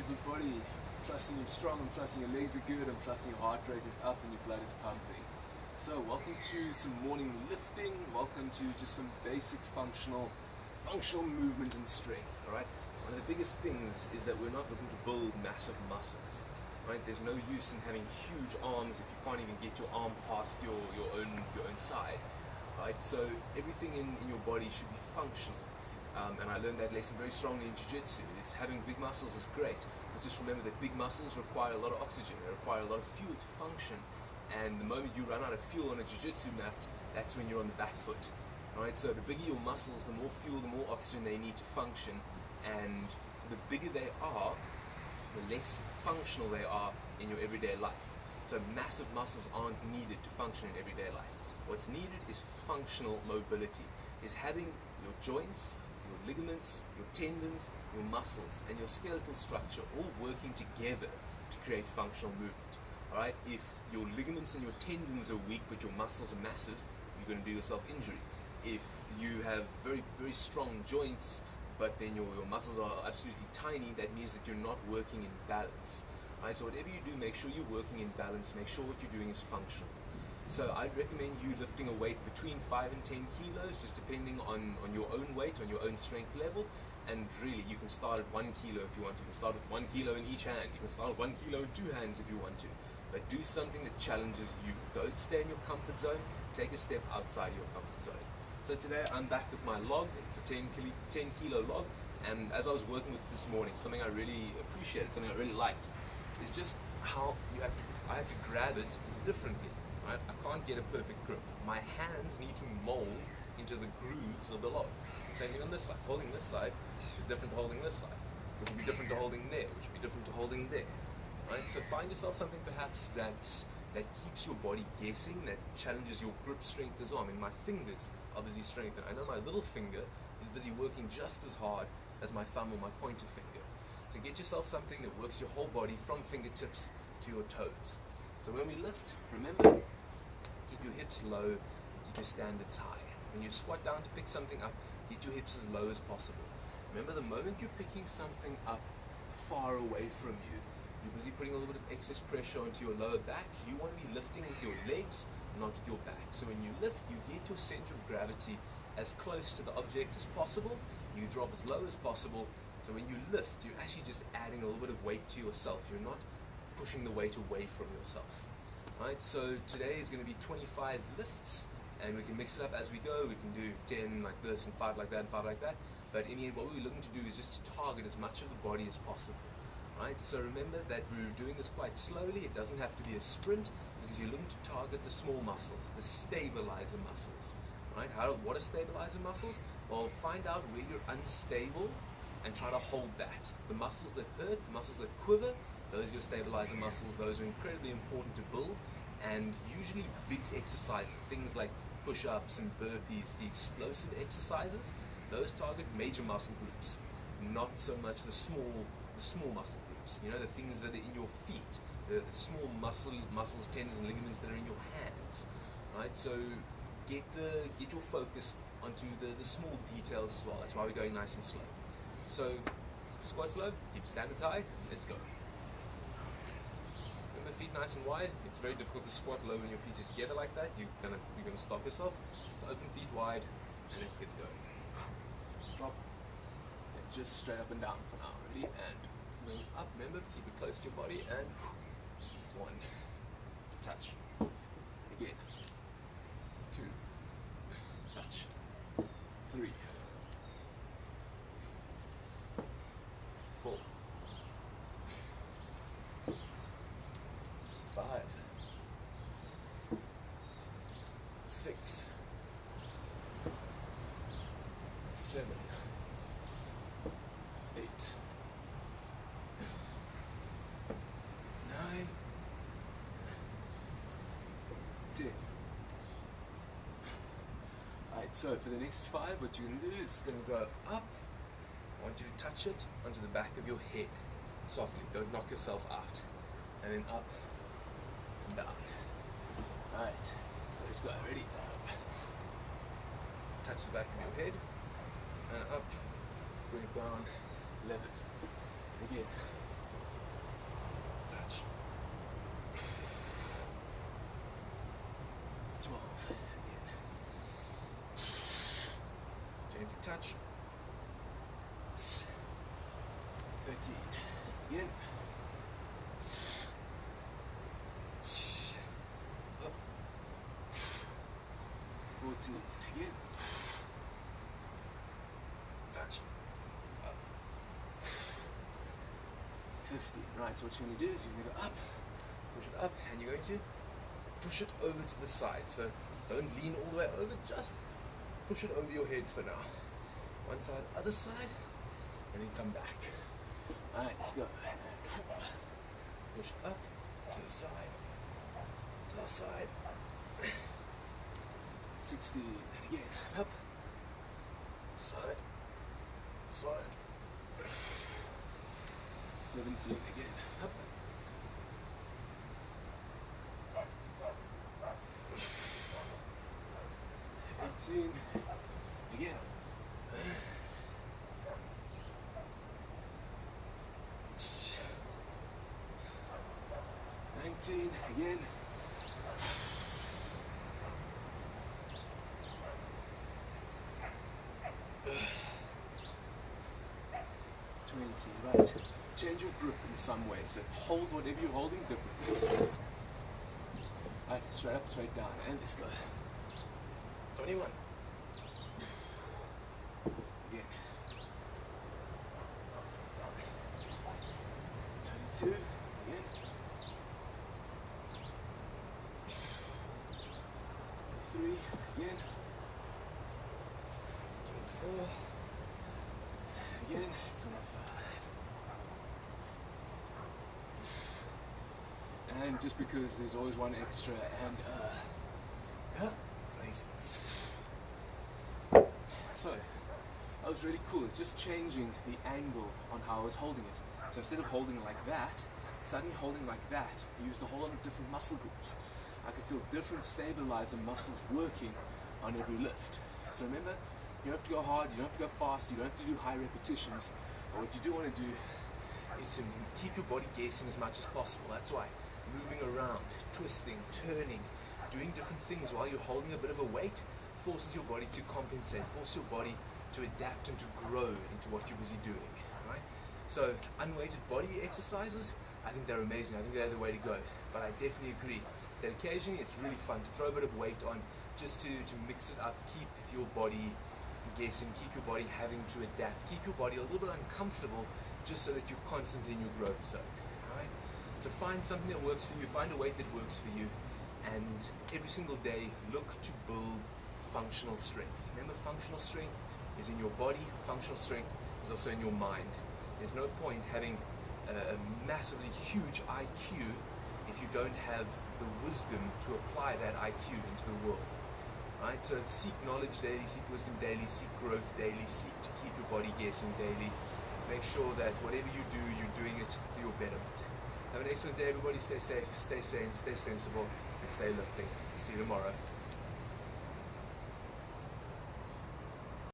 everybody. I'm trusting you're strong, I'm trusting your legs are good, I'm trusting your heart rate is up and your blood is pumping. So welcome to some morning lifting, welcome to just some basic functional movement and strength, alright? One of the biggest things is that we're not looking to build massive muscles, right? There's no use in having huge arms if you can't even get your arm past your own side, right? So everything in your body should be functional. And I learned that lesson very strongly in jiu-jitsu. Having big muscles is great, but just remember that big muscles require a lot of oxygen, they require a lot of fuel to function, and the moment you run out of fuel on a jiu-jitsu mat, that's when you're on the back foot. Right? So the bigger your muscles, the more fuel, the more oxygen they need to function, and the bigger they are, the less functional they are in your everyday life. So massive muscles aren't needed to function in everyday life. What's needed is functional mobility, is having your joints, your ligaments, your tendons, your muscles, and your skeletal structure all working together to create functional movement. Alright? If your ligaments and your tendons are weak but your muscles are massive, you're going to do yourself injury. If you have very, very strong joints but then your muscles are absolutely tiny, that means that you're not working in balance. Alright? So whatever you do, make sure you're working in balance, make sure what you're doing is functional. So I'd recommend you lifting a weight between 5 and 10 kilos, just depending on your own weight, on your own strength level. And really, you can start at 1 kilo if you want to. You can start with 1 kilo in each hand. You can start with 1 kilo in 2 hands if you want to. But do something that challenges you. Don't stay in your comfort zone. Take a step outside your comfort zone. So today I'm back with my log. It's a 10 kilo log. And as I was working with it this morning, something I really appreciated, something I really liked, is just how I have to grab it differently. Right? I can't get a perfect grip. My hands need to mold into the grooves of the log. Same thing on this side. Holding this side is different to holding this side, which will be different to holding there, which will be different to holding there. Right? So find yourself something perhaps that keeps your body guessing, that challenges your grip strength as well. I mean, my fingers are busy strengthened. I know my little finger is busy working just as hard as my thumb or my pointer finger. So get yourself something that works your whole body from fingertips to your toes. So when we lift, remember, keep your hips low, keep your standards high. When you squat down to pick something up, get your hips as low as possible. Remember, the moment you're picking something up far away from you, you're busy putting a little bit of excess pressure onto your lower back. You want to be lifting with your legs, not with your back. So when you lift, you get your center of gravity as close to the object as possible. You drop as low as possible. So when you lift, you're actually just adding a little bit of weight to yourself. You're not pushing the weight away from yourself. Right, so today is going to be 25 lifts, and we can mix it up as we go. We can do 10 like this and 5 like that and 5 like that. But what we're looking to do is just to target as much of the body as possible. Right, so remember that we're doing this quite slowly. It doesn't have to be a sprint because you're looking to target the small muscles, the stabilizer muscles. Right, what are stabilizer muscles? Well, find out where you're unstable and try to hold that. The muscles that hurt, the muscles that quiver, those are your stabilizer muscles. Those are incredibly important to build, and usually big exercises, things like push-ups and burpees, the explosive exercises, those target major muscle groups, not so much the small muscle groups. You know, the things that are in your feet, the small muscles, tendons, and ligaments that are in your hands. Right? So get your focus onto the small details as well. That's why we're going nice and slow. So keep your squat slow, keep your standards high. Let's go. Feet nice and wide. It's very difficult to squat low when your feet are together like that. You're gonna stop yourself. So open feet wide, and let's get going. Drop, and just straight up and down for now. Ready? And going up. Remember, keep it close to your body. And it's 1, touch. Again, 2, touch. 3, 4. 5, 6, 7, 8, 9, 10. Alright, so for the next 5, what you're going to do is going to go up. I want you to touch it onto the back of your head softly. Don't knock yourself out. And then up and down. Alright, so let's go. Ready? Up. Touch the back of your head. And up. Bring it down. Level. Again. touch. 12, again. Gently touch. 13, again. Up. 14, again. Touch. Up. 15. Right, so what you're going to do is you're going to go up, push it up, and you're going to push it over to the side. So don't lean all the way over, just push it over your head for now. One side, other side, and then come back. Alright, let's go. Push up, to the side, 16, and again, up, side, 17, again, up. 18, again. 19, again. 20, right. Change your grip in some way. So hold whatever you're holding differently. Right, straight up, straight down, and let's go. 21. Again. 22, again. 23, again. 24, again. 25. And just because there's always one extra, and 26. So that was really cool, just changing the angle on how I was holding it. So instead of holding it like that, suddenly holding like that, I used a whole lot of different muscle groups. I could feel different stabilizer muscles working on every lift. So remember, you don't have to go hard, you don't have to go fast, you don't have to do high repetitions. But what you do want to do is to keep your body guessing as much as possible. That's why moving around, twisting, turning, doing different things while you're holding a bit of a weight forces your body to compensate, forces your body to adapt and to grow into what you're busy doing, right? So unweighted body exercises, I think they're amazing. I think they're the way to go. But I definitely agree that occasionally it's really fun to throw a bit of weight on just to mix it up, keep your body guessing, keep your body having to adapt, keep your body a little bit uncomfortable just so that you're constantly in your growth zone, right? So find something that works for you, find a weight that works for you, and every single day look to build functional strength. Remember, functional strength is in your body, functional strength is also in your mind. There's no point having a massively huge IQ if you don't have the wisdom to apply that IQ into the world. Right? So seek knowledge daily, seek wisdom daily, seek growth daily, seek to keep your body guessing daily. Make sure that whatever you do, you're doing it for your betterment. Have an excellent day, everybody. Stay safe, stay sane, stay sensible, and stay lifting. See you tomorrow.